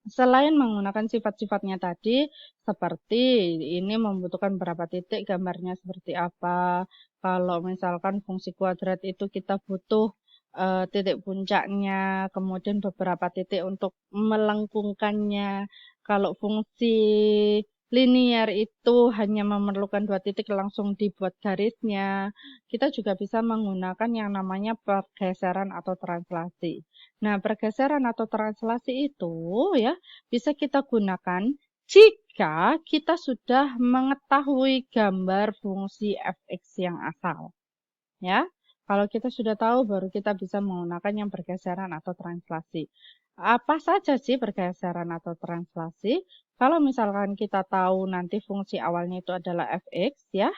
Selain menggunakan sifat-sifatnya tadi, seperti ini membutuhkan berapa titik, gambarnya seperti apa. Kalau misalkan fungsi kuadrat itu kita butuh titik puncaknya, kemudian beberapa titik untuk melengkungkannya. Kalau fungsi linear itu hanya memerlukan 2 titik langsung dibuat garisnya. Kita juga bisa menggunakan yang namanya pergeseran atau translasi. Nah, pergeseran atau translasi itu ya bisa kita gunakan jika kita sudah mengetahui gambar fungsi fx yang asal. Ya. Kalau kita sudah tahu baru kita bisa menggunakan yang pergeseran atau translasi. Apa saja sih pergeseran atau translasi? Kalau misalkan kita tahu nanti fungsi awalnya itu adalah fx ya.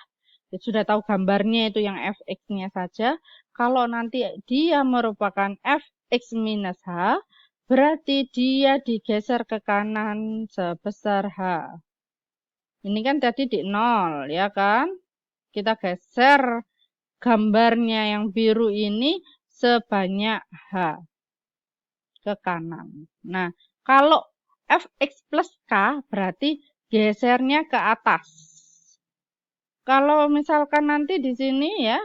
Sudah tahu gambarnya itu yang fx-nya saja. Kalau nanti dia merupakan fx minus h, berarti dia digeser ke kanan sebesar h. Ini kan tadi di 0, ya kan? Kita geser gambarnya yang biru ini sebanyak h ke kanan. Nah, kalau fx plus k berarti gesernya ke atas. Kalau misalkan nanti di sini ya,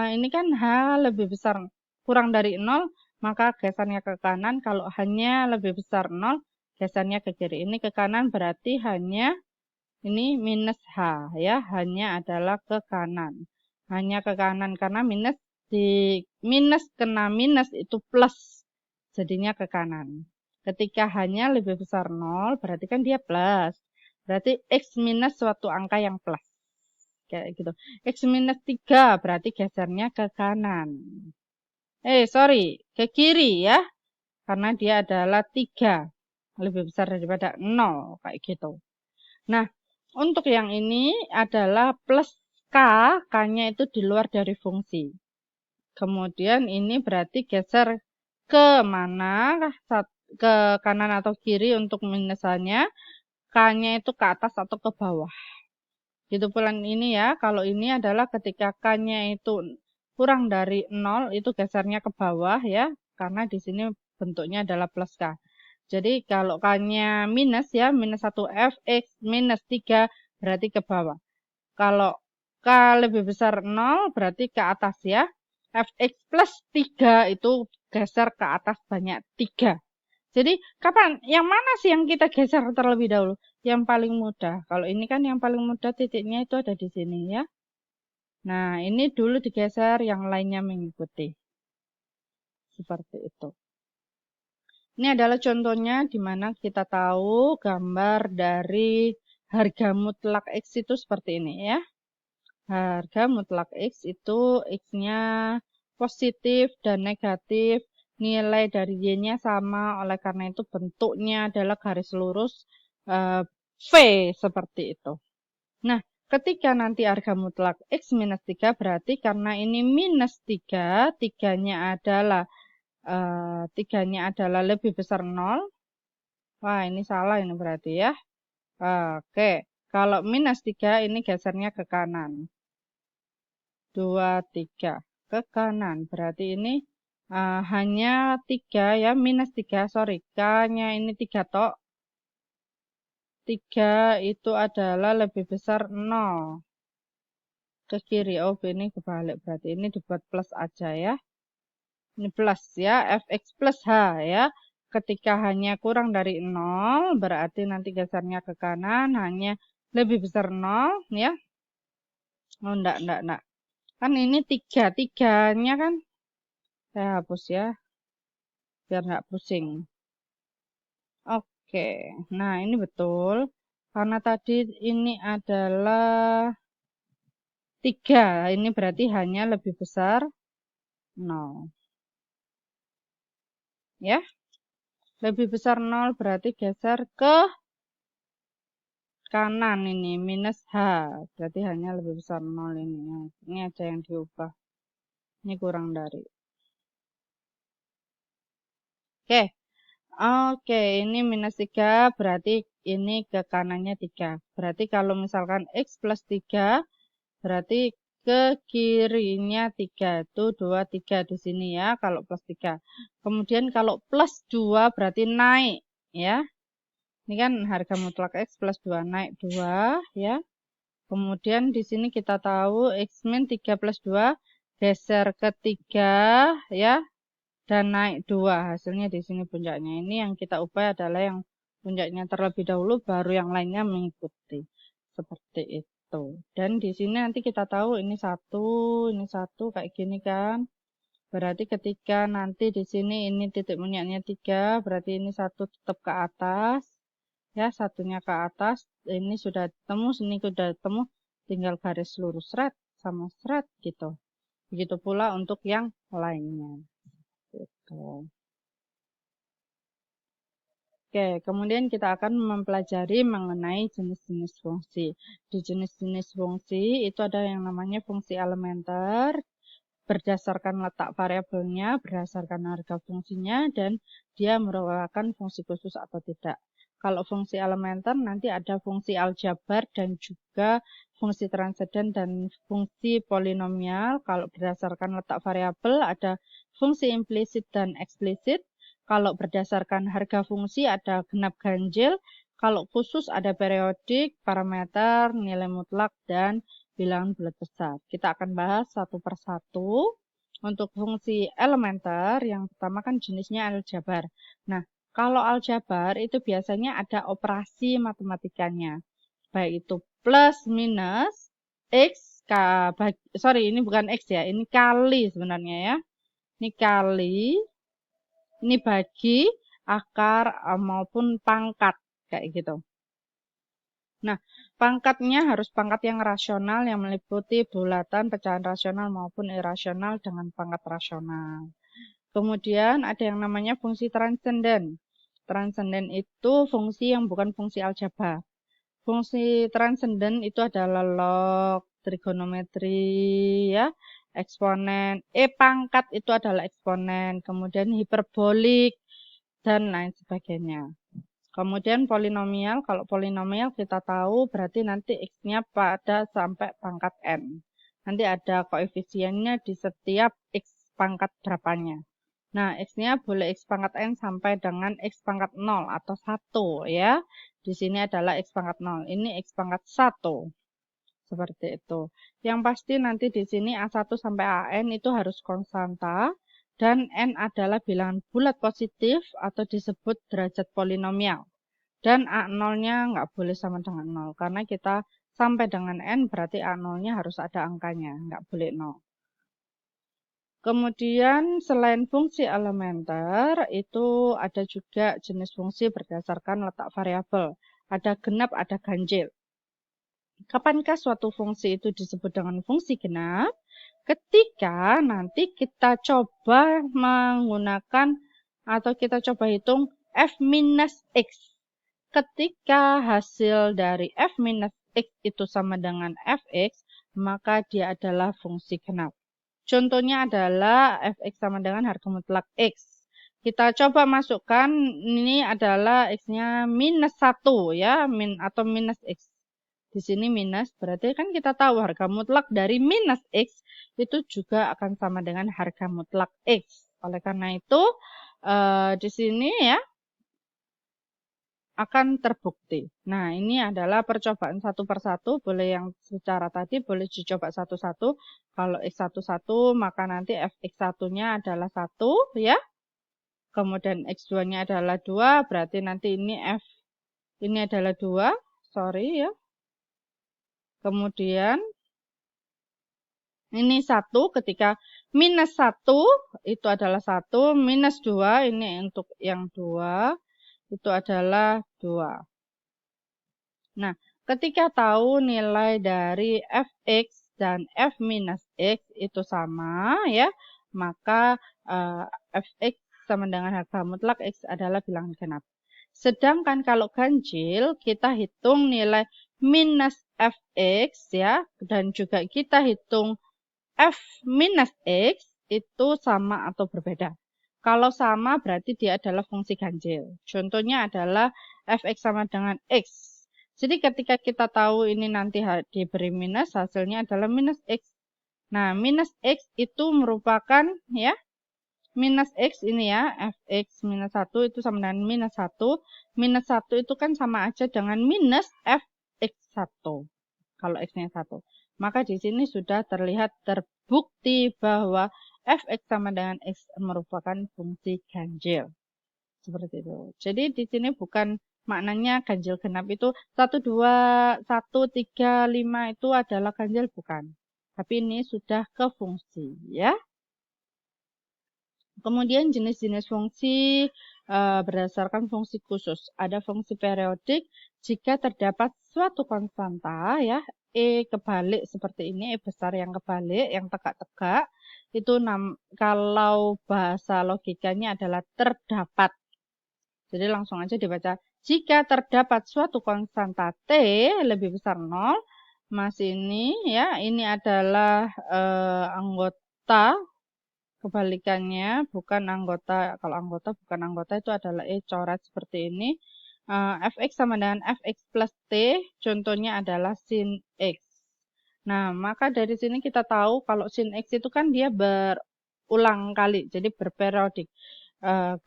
ini kan H lebih besar, kurang dari 0, maka gesernya ke kanan. Kalau hanya lebih besar 0, gesernya ke kiri. Ini ke kanan berarti hanya ini minus H ya, hanya adalah ke kanan. Hanya ke kanan karena minus di minus kena minus itu plus. Jadinya ke kanan. Ketika hanya lebih besar 0, berarti kan dia plus. Berarti X minus suatu angka yang plus. Kayak gitu. X minus 3 berarti gesernya ke kanan. Sorry, ke kiri ya. Karena dia adalah 3. Lebih besar daripada 0. Kayak gitu. Nah, untuk yang ini adalah plus K. K-nya itu di luar dari fungsi. Kemudian ini berarti geser ke mana? Ke kanan atau kiri untuk minusannya. K-nya itu ke atas atau ke bawah. Gitu pula ini ya, kalau ini adalah ketika K-nya itu kurang dari 0, itu gesernya ke bawah ya, karena di sini bentuknya adalah plus K. Jadi kalau K-nya minus ya, minus 1F, X minus 3 berarti ke bawah. Kalau K lebih besar 0 berarti ke atas ya. Fx plus 3 itu geser ke atas banyak 3. Jadi kapan, yang mana sih yang kita geser terlebih dahulu? Yang paling mudah. Kalau ini kan yang paling mudah titiknya itu ada di sini ya. Nah, ini dulu digeser, yang lainnya mengikuti. Seperti itu. Ini adalah contohnya di mana kita tahu gambar dari harga mutlak X itu seperti ini ya. Harga mutlak X itu X-nya positif dan negatif. Nilai dari Y-nya sama, oleh karena itu bentuknya adalah garis lurus V seperti itu. Nah, ketika nanti harga mutlak X minus 3 berarti karena ini minus 3, 3-nya adalah lebih besar 0. Wah, ini salah ini berarti ya. Oke, kalau minus 3 ini gesernya ke kanan. 2, 3 ke kanan. Berarti ini hanya 3 ya, minus 3, sorry. K-nya ini 3 tok. 3 itu adalah lebih besar 0. Ke kiri, oh ini kebalik. Berarti ini dibuat plus aja ya. Ini plus ya, fx plus h ya. Ketika hanya kurang dari 0, berarti nanti gesernya ke kanan, hanya lebih besar 0 ya. Oh enggak. Kan ini 3, 3-nya kan. Saya hapus ya, biar nggak pusing. Oke, nah ini betul. Karena tadi ini adalah 3, ini berarti hanya lebih besar 0. Ya, lebih besar 0 berarti geser ke kanan ini, minus H. Berarti hanya lebih besar 0 ini. Ya, ini aja yang diubah. Ini kurang dari. Oke. Oke, ini minus 3 berarti ini ke kanannya 3. Berarti kalau misalkan X plus 3 berarti ke kirinya 3 itu 2, 3 di sini ya kalau plus 3. Kemudian kalau plus 2 berarti naik ya. Ini kan harga mutlak X plus 2 naik 2 ya. Kemudian di sini kita tahu X min 3 plus 2 geser ke 3 ya. Dan naik 2 hasilnya di sini puncaknya. Ini yang kita ubah adalah yang puncaknya terlebih dahulu baru yang lainnya mengikuti seperti itu. Dan di sini nanti kita tahu ini satu kayak gini kan. Berarti ketika nanti di sini ini titik puncaknya 3 berarti ini satu tetap ke atas ya, satunya ke atas. Ini sudah ketemu, sini sudah ketemu, tinggal garis lurus seret sama seret gitu. Begitu pula untuk yang lainnya. Gitu. Oke, kemudian kita akan mempelajari mengenai jenis-jenis fungsi. Di jenis-jenis fungsi itu ada yang namanya fungsi elementer, berdasarkan letak variabelnya, berdasarkan harga fungsinya, dan dia merupakan fungsi khusus atau tidak. Kalau fungsi elementer nanti ada fungsi aljabar dan juga fungsi transenden dan fungsi polinomial. Kalau berdasarkan letak variabel ada fungsi implisit dan eksplisit. Kalau berdasarkan harga fungsi ada genap ganjil. Kalau khusus ada periodik, parameter, nilai mutlak, dan bilangan bulat besar. Kita akan bahas satu persatu. Untuk fungsi elementer, yang pertama kan jenisnya aljabar. Nah, kalau aljabar itu biasanya ada operasi matematikanya. Baik itu plus, minus, X, ini bukan X ya, ini kali sebenarnya ya. Ini kali, ini bagi, akar, maupun pangkat, kayak gitu. Nah, pangkatnya harus pangkat yang rasional yang meliputi bulatan, pecahan rasional maupun irasional dengan pangkat rasional. Kemudian ada yang namanya fungsi transenden. Transenden itu fungsi yang bukan fungsi aljabar. Fungsi transenden itu adalah log, trigonometri, ya, eksponen. Pangkat itu adalah eksponen, kemudian hiperbolik, dan lain sebagainya. Kemudian polinomial, kalau polinomial kita tahu berarti nanti X-nya pada sampai pangkat N. Nanti ada koefisiennya di setiap X pangkat berapanya. Nah, X-nya boleh X pangkat N sampai dengan X pangkat 0 atau 1 ya. Di sini adalah X pangkat 0. Ini X pangkat 1. Seperti itu. Yang pasti nanti di sini A1 sampai AN itu harus konstanta. Dan N adalah bilangan bulat positif atau disebut derajat polinomial. Dan A0-nya nggak boleh sama dengan 0. Karena kita sampai dengan N berarti A0-nya harus ada angkanya. Nggak boleh 0. Kemudian selain fungsi elementer, itu ada juga jenis fungsi berdasarkan letak variabel. Ada genap, ada ganjil. Kapankah suatu fungsi itu disebut dengan fungsi genap? Ketika nanti kita coba menggunakan atau kita coba hitung f minus x. Ketika hasil dari f minus x itu sama dengan fx, maka dia adalah fungsi genap. Contohnya adalah fx sama dengan harga mutlak x. Kita coba masukkan, ini adalah x-nya minus 1 ya, atau minus x. Di sini minus, berarti kan kita tahu harga mutlak dari minus x itu juga akan sama dengan harga mutlak x. Oleh karena itu, di sini ya, akan terbukti. Nah, ini adalah percobaan satu persatu, boleh yang secara tadi, boleh dicoba satu-satu. Kalau x11, maka nanti fx1-nya adalah 1, ya. Kemudian x2-nya adalah 2, berarti nanti ini ini adalah 2, sorry ya. Kemudian ini 1, ketika minus 1 itu adalah 1, minus 2 ini untuk yang 2 itu adalah 2. Nah, ketika tahu nilai dari fx dan f minus x itu sama ya, maka fx sama dengan harga mutlak x adalah bilangan genap. Sedangkan kalau ganjil, kita hitung nilai minus fx ya, dan juga kita hitung f minus x itu sama atau berbeda. Kalau sama berarti dia adalah fungsi ganjil. Contohnya adalah fx sama dengan x. Jadi ketika kita tahu ini nanti diberi minus, hasilnya adalah minus x. Nah, minus x itu merupakan ya, minus x ini ya, fx minus 1 itu sama dengan minus 1. Minus 1 itu kan sama aja dengan minus fx1. Kalau x-nya 1. Maka di sini sudah terlihat terbukti bahwa fx sama dengan x merupakan fungsi ganjil. Seperti itu. Jadi di sini bukan maknanya ganjil genap itu 1, 2, 1, 3, 5 itu adalah ganjil, bukan. Tapi ini sudah ke fungsi ya. Kemudian jenis-jenis fungsi berdasarkan fungsi khusus. Ada fungsi periodik jika terdapat suatu konstanta ya, E kebalik seperti ini, E besar yang kebalik, yang tegak-tegak. Itu kalau bahasa logikanya adalah terdapat. Jadi langsung aja dibaca. Jika terdapat suatu konstanta T lebih besar 0, Mas ini ya, ini adalah anggota. Kebalikannya bukan anggota, kalau anggota bukan anggota itu adalah E coret seperti ini. Fx sama dengan fx plus T, contohnya adalah sin X. Nah, maka dari sini kita tahu kalau sin X itu kan dia berulang kali, jadi berperiodik.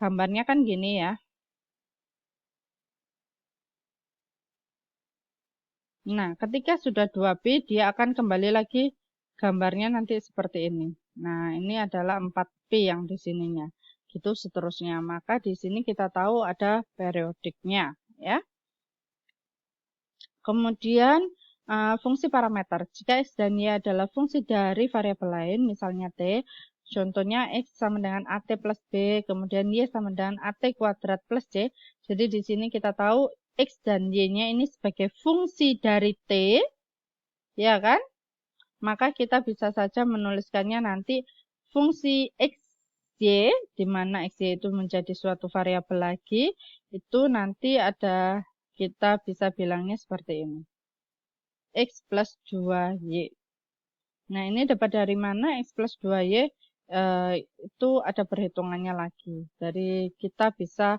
Gambarnya kan gini ya. Nah, ketika sudah 2B, dia akan kembali lagi gambarnya nanti seperti ini. Nah, ini adalah 4P yang di sininya. Gitu seterusnya. Maka di sini kita tahu ada periodiknya. Ya. Kemudian, fungsi parameter. Jika X dan Y adalah fungsi dari variabel lain, misalnya T, contohnya X sama dengan AT plus B, kemudian Y sama dengan AT kuadrat plus C. Jadi di sini kita tahu X dan Y-nya ini sebagai fungsi dari T, ya kan? Maka kita bisa saja menuliskannya nanti fungsi X, Y, di mana X, Y itu menjadi suatu variabel lagi, itu nanti ada, kita bisa bilangnya seperti ini. X plus 2Y. Nah, ini dapat dari mana X plus 2Y? Itu ada perhitungannya lagi. Jadi kita bisa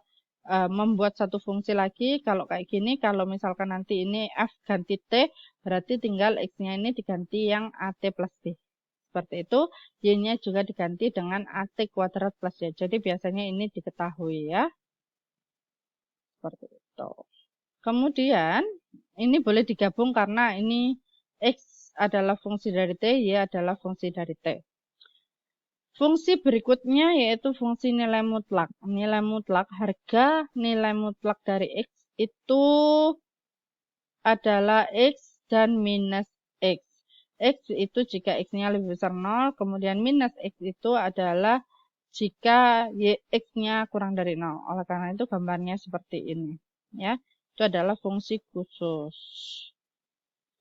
membuat satu fungsi lagi. Kalau kayak gini, kalau misalkan nanti ini F ganti T, berarti tinggal X-nya ini diganti yang AT plus B. Seperti itu, Y-nya juga diganti dengan AT kuadrat plus Y. Jadi biasanya ini diketahui ya. Seperti itu. Kemudian, ini boleh digabung karena ini X adalah fungsi dari T, Y adalah fungsi dari T. Fungsi berikutnya yaitu fungsi nilai mutlak. Nilai mutlak, harga nilai mutlak dari X itu adalah X dan minus X. X itu jika X-nya lebih besar 0, kemudian minus X itu adalah jika X-nya kurang dari 0. Oleh karena itu gambarnya seperti ini. Ya, itu adalah fungsi khusus.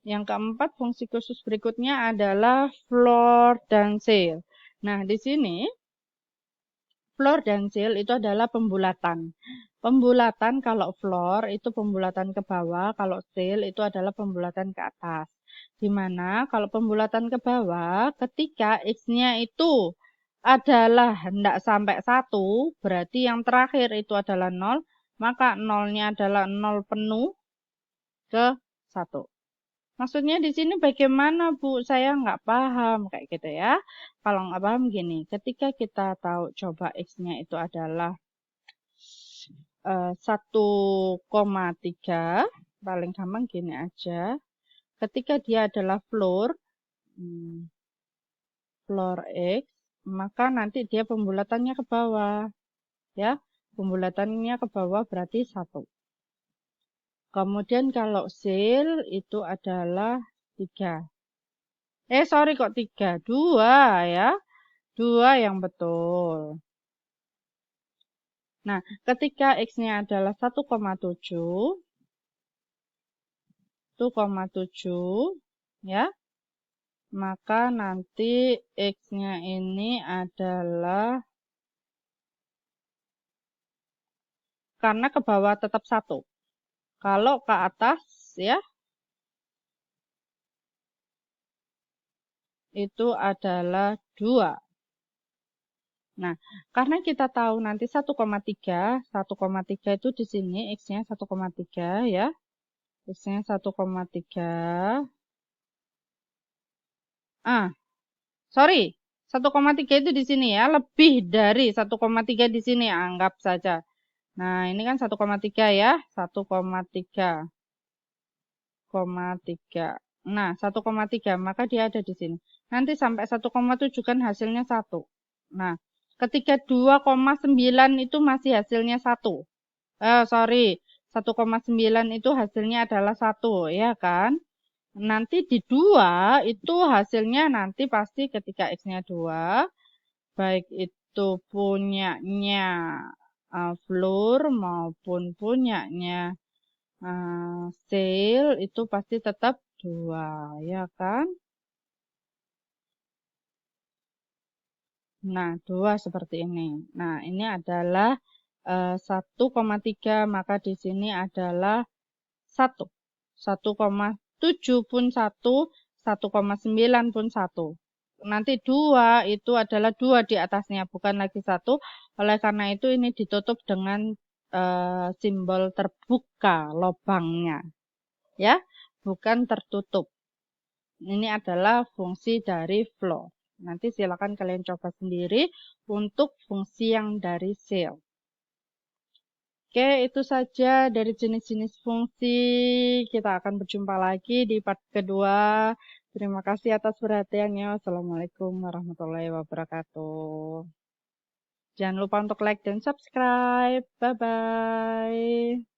Yang keempat, fungsi khusus berikutnya adalah floor dan sail. Nah, di sini floor dan sail itu adalah pembulatan. Pembulatan kalau floor itu pembulatan ke bawah, kalau sail itu adalah pembulatan ke atas. Dimana kalau pembulatan ke bawah, ketika X-nya itu adalah hendak sampai 1, berarti yang terakhir itu adalah 0, maka 0-nya adalah 0 penuh ke 1. Maksudnya di sini bagaimana, Bu? Saya nggak paham, kayak gitu ya. Kalau nggak paham gini, ketika kita tahu coba X-nya itu adalah 1,3, paling gampang gini aja. Ketika dia adalah floor X, maka nanti dia pembulatannya ke bawah. Ya, pembulatannya ke bawah berarti 1. Kemudian kalau sail itu adalah 3. Sorry kok 3, 2 ya. 2 yang betul. Nah, ketika X-nya adalah 1,7 ya, maka nanti X-nya ini adalah, karena ke bawah tetap 1. Kalau ke atas ya, itu adalah 2. Nah, karena kita tahu nanti 1,3 itu di sini X-nya 1,3 ya. X-nya 1,3. Sorry, 1,3 itu di sini ya, lebih dari 1,3 di sini, anggap saja. Nah, ini kan 1,3 ya, 1,3. Nah, 1,3, maka dia ada di sini. Nanti sampai 1,7 kan hasilnya 1. Nah, ketika 2,9 itu masih hasilnya 1. Sorry, 1,9 itu hasilnya adalah 1, ya kan? Nanti di 2 itu hasilnya nanti pasti ketika X-nya 2, baik itu punyanya floor maupun punyanya sail itu pasti tetap 2, ya kan? Nah, 2 seperti ini. Nah, ini adalah 1,3, maka di sini adalah 1. 1,7 pun 1, 1,9 pun 1. Nanti 2 itu adalah 2 di atasnya, bukan lagi 1. Oleh karena itu ini ditutup dengan simbol terbuka lubangnya. Ya, bukan tertutup. Ini adalah fungsi dari floor. Nanti silakan kalian coba sendiri untuk fungsi yang dari sail. Oke, itu saja dari jenis-jenis fungsi. Kita akan berjumpa lagi di part kedua. Terima kasih atas perhatiannya. Wassalamualaikum warahmatullahi wabarakatuh. Jangan lupa untuk like dan subscribe. Bye-bye.